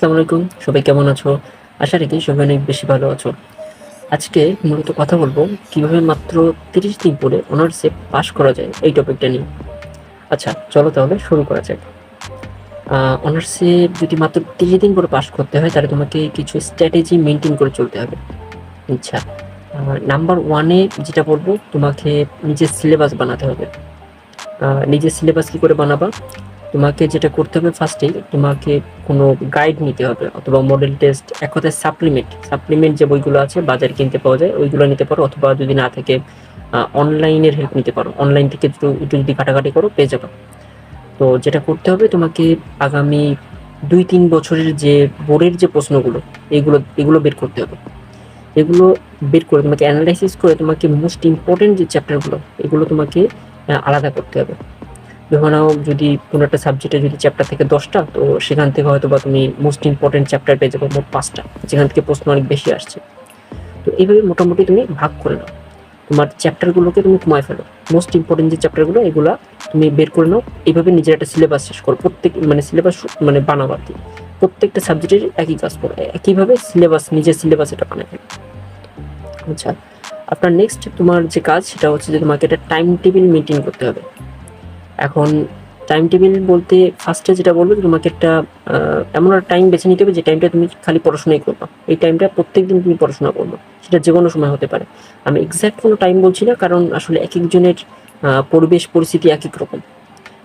আসসালামু আলাইকুম, সবাই কেমন আছো? আশা রাখি সবাই অনেক বেশি ভালো আছো। আজকে মূলত কথা বলবো কিভাবে মাত্র 30 দিন পরে অনার্সে পাস করা যায় এই টপিকটা নিয়ে। আচ্ছা, চলো তাহলে শুরু করা যাক। অনার্সে যদি মাত্র 30 দিন পরে পাস করতে হয় তাহলে তোমাকে কিছু স্ট্র্যাটেজি মেনটেন করে চলতে হবে। আচ্ছা, নাম্বার 1 এ যেটা বলবো, তোমাকে নিজের সিলেবাস বানাতে হবে। নিজের সিলেবাস কি করে বানাবা? তোমাকে যেটা করতে হবে, ফার্স্টেই তোমাকে কোনো গাইড নিতে হবে অথবা মডেল টেস্ট, এক কথায় সাপ্লিমেন্ট যে বইগুলো আছে বাজারে কিনতে পাওয়া যায় ওইগুলো নিতে পারো, অথবা যদি না থাকে অনলাইনের হেল্প নিতে পারো। অনলাইন থেকে একটু একটু যদি ঘাটাঘাটি করো পেয়ে যাবে। তো যেটা করতে হবে, তোমাকে আগামী 2-3 বছরের যে বোর্ডের যে প্রশ্নগুলো এগুলো এগুলো বের করতে হবে। এগুলো বের করে তোমাকে অ্যানালাইসিস করে তোমাকে মোস্ট ইম্পর্টেন্ট যে চ্যাপ্টারগুলো এগুলো তোমাকে আলাদা করতে হবে। ধরে নাও যদি কোনো একটা সাবজেক্টে যদি চ্যাপ্টার থেকে 10টা, তো সেখান থেকে হয়তো বা তুমি মোস্ট ইম্পর্টেন্ট চ্যাপ্টার পেয়ে যাবে মোট 5টা, যেখান থেকে প্রশ্ন অনেক বেশি আসছে। তো এইভাবে মোটামুটি তুমি ভাগ করে নাও, তোমার চ্যাপ্টারগুলোকে তুমি কমায় ফেলো। মোস্ট ইম্পর্টেন্ট যে চ্যাপ্টারগুলো এগুলা তুমি বের করে নাও। এইভাবে নিজের একটা সিলেবাস শেষ করো, প্রত্যেক মানে সিলেবাস মানে বানাও আর কি। প্রত্যেকটা সাবজেক্টের একই কাজ করো, একইভাবে সিলেবাস, নিজের সিলেবাস এটা বানায় ফেলো। আচ্ছা, আপনার নেক্সট তোমার যে কাজ সেটা হচ্ছে যে তোমাকে একটা টাইম টেবিল মেনটেন করতে হবে। এখন টাইম টেবিল বলতে ফার্স্টে যেটা বলবো, তোমাকে একটা এমন একটা টাইম বেছে নিতে হবে যে টাইমটা তুমি খালি পড়াশোনাই করবা। এই টাইমটা প্রত্যেকদিন তুমি পড়াশোনা করবা, সেটা যে কোনো সময় হতে পারে। আমি এক্স্যাক্ট কোনো টাইম বলছি না, কারণ আসলে এক একজনের পরিবেশ পরিস্থিতি এক এক রকম।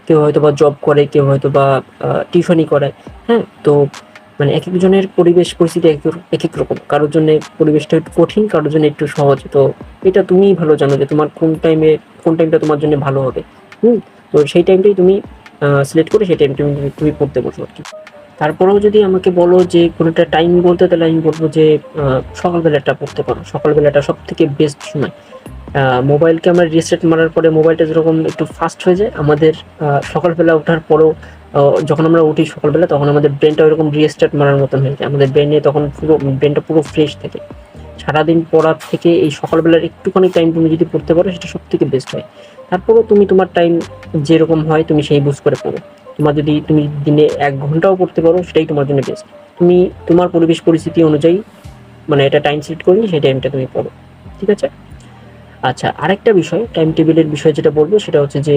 কেউ হয়তো বা জব করে, কেউ হয়তো বা টিউশনি করায়। হ্যাঁ, তো মানে এক একজনের পরিবেশ পরিস্থিতি এক এক রকম। কারোর জন্য পরিবেশটা একটু কঠিন, কারোর জন্য একটু সহজ। তো এটা তুমিই ভালো জানো যে তোমার কোন টাইমটা তোমার জন্য ভালো হবে। হুম, তো সেই টাইমটাই তুমি সিলেক্ট করে সেই টাইম তুমি পড়তে বসো আর কি। তারপরেও যদি আমাকে বলো যে কোনো একটা টাইম বলতে, তাহলে আমি বলবো যে সকালবেলাটা পড়তে পারো। সকালবেলাটা সব থেকে বেস্ট সময়। মোবাইলকে আমরা রিসেট মারার পরে মোবাইলটা যেরকম একটু ফাস্ট হয়ে যায়, আমাদের সকালবেলা ওঠার পরেও যখন আমরা উঠি সকালবেলা, তখন আমাদের ব্রেনটা ওইরকম রিস্টার্ট মারার মতন হয়ে যায়। আমাদের তখন ব্রেনটা পুরো ফ্রেশ থাকে। সারাদিন পড়ার থেকে এই সকালবেলার একটুখানি টাইম তুমি যদি পড়তে পারো, সেটা সব থেকে বেস্ট হয়। তারপরেও তুমি তোমার টাইম যেরকম হয় তুমি সেই বুঝ করে পড়ো। তুমি দিনে 1 ঘন্টাও পড়তে পারো, সেটাই তোমার জন্য বেস্ট। তুমি তোমার পরিবেশ পরিস্থিতি অনুযায়ী মানে এটা টাইম সেট করে নিয়ে সেই টাইমটা তুমি পড়ো, ঠিক আছে? আচ্ছা, আরেকটা বিষয়, টাইম টেবিলের বিষয় যেটা বলবো সেটা হচ্ছে যে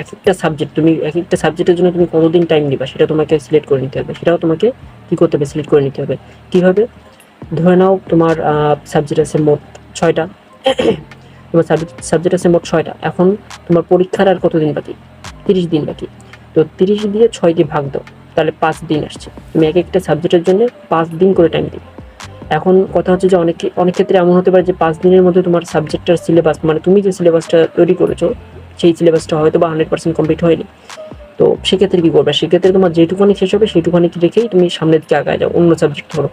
এক একটা সাবজেক্টের জন্য তুমি কতদিন টাইম দিবা সেটা তোমাকে সিলেক্ট করে নিতে হবে। সেটাও তোমাকে কি করতে হবে, সিলেক্ট করে নিতে হবে। কিভাবে? ধরে নাও তোমার সাবজেক্ট আছে মোট 6টা। তোমার সাবজেক্ট আছে মোট 6টা। এখন তোমার পরীক্ষার আর কতদিন বাকি? 30 দিন বাকি। তো 30 দিয়ে 6 দিয়ে ভাগ দাও, তাহলে 5 দিন আসছে। তুমি এক একটা সাবজেক্টের জন্য 5 দিন করে টাইম দিবে। এখন কথা হচ্ছে যে অনেক ক্ষেত্রে এমন হতে পারে যে 5 দিনের মধ্যে তোমার সাবজেক্টটার সিলেবাস, মানে তুমি যে সিলেবাসটা তৈরি করেছো সেই সিলেবাসটা হয়তো বা 100% কমপ্লিট হয়নি। তো সেক্ষেত্রে কি করবে? সেক্ষেত্রে তোমার যেটুকুনি শেষ হবে সেইটুকুনি রেখেই তুমি সামনের দিকে আগায় যাও, অন্য সাবজেক্ট ধরো।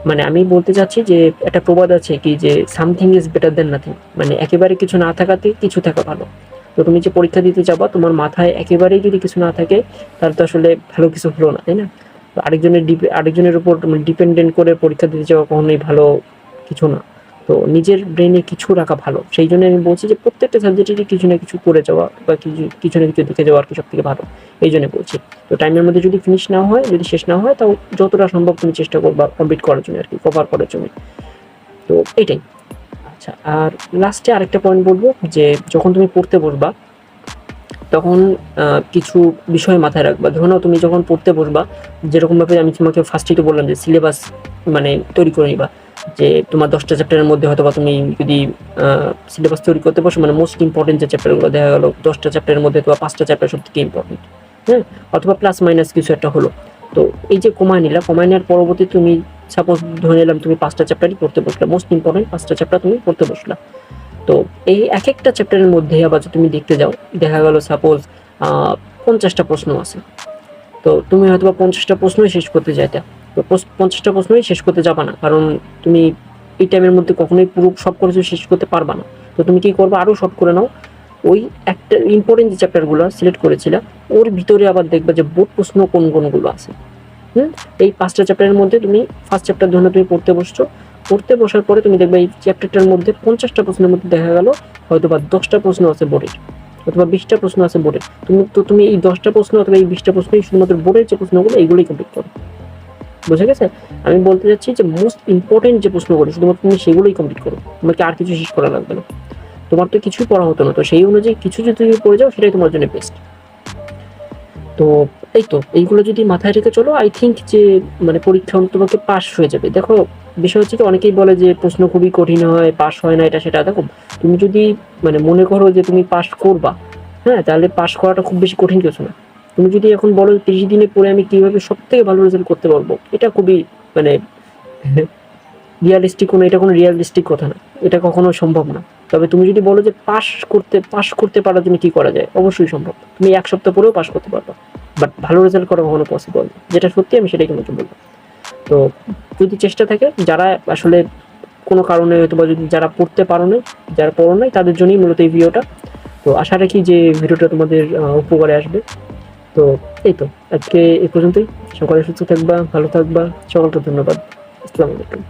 মানে আমি বলতে চাচ্ছি যে একটা প্রবাদ আছে কি, যে something is better then nothing. মানে একেবারে কিছু না থাকাতে কিছু থাকা ভালো। তো তুমি যে পরীক্ষা দিতে যাবা, তোমার মাথায় একেবারেই যদি কিছু না থাকে, তাহলে তো আসলে ভালো কিছু হলো না, তাই না? তো আরেকজনের উপর ডিপেন্ডেন্ট করে পরীক্ষা দিতে যাওয়া কখনোই ভালো কিছু না। তো নিজের ব্রেনে কিছু রাখা ভালো। সেই জন্য আমি বলছি যে প্রত্যেকটা সাবজেক্টেরই কিছু না কিছু করে যাওয়া বা কিছু না কিছু দেখে যাওয়া আর কি সব থেকে ভালো। এই জন্য বলছি। তো টাইমের মধ্যে যদি ফিনিশ না হয়, যদি শেষ না হয়, তাও যতটা সম্ভব তুমি চেষ্টা করবা কমপ্লিট করার জন্য আর কি, কভার করার জন্য। তো এইটাই। আচ্ছা, আর লাস্টে আরেকটা পয়েন্ট বলবো যে যখন তুমি পড়তে বসবা, তখন কিছু বিষয় মাথায় রাখবা। ধরো নাও তুমি যখন পড়তে বসবা, যেরকমভাবে আমি তোমাকে ফার্স্টেই তো বললাম যে সিলেবাস মানে তৈরি করে নিবা। যে তোমার 10টা চ্যাপ্টারের মধ্যে হয়তো বা তুমি যদি সিলেবাস তৈরি করতে বসো, মানে মোস্ট ইম্পর্টেন্ট যে চ্যাপ্টারগুলো, দেখা গেল 10টা চ্যাপ্টারের মধ্যে তোমার 5টা চ্যাপ্টার সব থেকে ইম্পর্টেন্ট। হ্যাঁ, অথবা প্লাস মাইনাস কিছু একটা হলো। তো এই যে কমায় নেওয়ার পরবর্তী তুমি সাপোজ ধরে নিলাম তুমি 5টা চ্যাপ্টারই পড়তে বসলা, মোস্ট ইম্পর্টেন্ট 5টা চ্যাপ্টার তুমি পড়তে বসলা। তো এই এক একটা চ্যাপ্টারের মধ্যে আবার যদি তুমি দেখতে যাও, দেখা গেল সাপোজ 50টা প্রশ্ন আছে। তো তুমি হয়তো বা 50টা প্রশ্নই শেষ করতে চাইতে, তো 50টা প্রশ্নই শেষ করতে যাবা না, কারণ তুমি এই টাইমের মধ্যে কখনোই পুরো সব কিছু শেষ করতে পারবা না। তো তুমি কি করবে, আরও শর্ট করে নাও। ওই একটা ইম্পর্টেন্ট যে চ্যাপ্টারগুলো সিলেক্ট করেছিলা, ওর ভিতরে আবার দেখবা যে বোর্ড প্রশ্ন কোনগুলো আছে। এই 5টা চ্যাপ্টারের মধ্যে তুমি ফার্স্ট চ্যাপ্টার ধরে তুমি পড়তে বসার পরে তুমি দেখবে এই চ্যাপ্টারটার মধ্যে 50টা প্রশ্নের মধ্যে দেখা গেল হয়তো বা 10টা প্রশ্ন আছে বোর্ডের, অথবা 20টা প্রশ্ন আছে বোর্ডের। তুমি এই 10টা প্রশ্ন অথবা এই 20টা প্রশ্নই শুধুমাত্র বোর্ডের যে প্রশ্নগুলো এইগুলোই কমপ্লিট করো। বুঝে গেছে? আমি বলতে চাচ্ছি যে মোস্ট ইম্পর্টেন্ট যে প্রশ্নগুলো শুধুমাত্র তুমি সেগুলোই কমপ্লিট করো, তোমাকে আর কিছু শেষ করা লাগবে না। তোমার তো কিছুই পড়া হতো না, তো সেই অনুযায়ী কিছু যদি তুমি পড়ে যাও সেটাই তোমার জন্য বেস্ট। তো এই তো এইগুলো যদি মাথায় রেখে চলো, আই থিঙ্ক যে মানে পরীক্ষা তোমাকে পাস হয়ে যাবে। দেখো বিষয় হচ্ছে কি, অনেকেই বলে যে প্রশ্ন খুবই কঠিন হয়, পাস হয় না, এটা সেটা। দেখো তুমি যদি মানে মনে করো যে তুমি পাস করবা, হ্যাঁ, তাহলে পাস করাটা খুব বেশি কঠিন কিছু না। তুমি যদি এখন বলো 30 দিনে পড়ে আমি কিভাবে সব থেকে ভালো রেজাল্ট করতে পারবো, এটা খুবই মানে রিয়ালিস্টিক এটা কোনো রিয়ালিস্টিক কথা না, এটা কখনো সম্ভব না। তবে তুমি যদি বলো যে পাস করতে পারার জন্য কি করা যায়, অবশ্যই সম্ভব। তুমি 1 সপ্তাহ পরেও পাস করতে পারবা, বাট ভালো রেজাল্ট করা কখনো পসিবল না। যেটা সত্যি আমি সেটাই তোমাকে বলবো। তো যদি চেষ্টা থাকে, যারা আসলে কোনো কারণে হয়তো বা যদি যারা পড়তে পারো নাই, যারা পড়ো নাই, তাদের জন্যই মূলত এই ভিডিওটা। তো আশা রাখি যে ভিডিওটা তোমাদের উপকারে আসবে। তো এই তো আজকে এই পর্যন্তই। সকলে সুস্থ থাকবা, ভালো থাকবা, সকলকে ধন্যবাদ। আসসালামু আলাইকুম।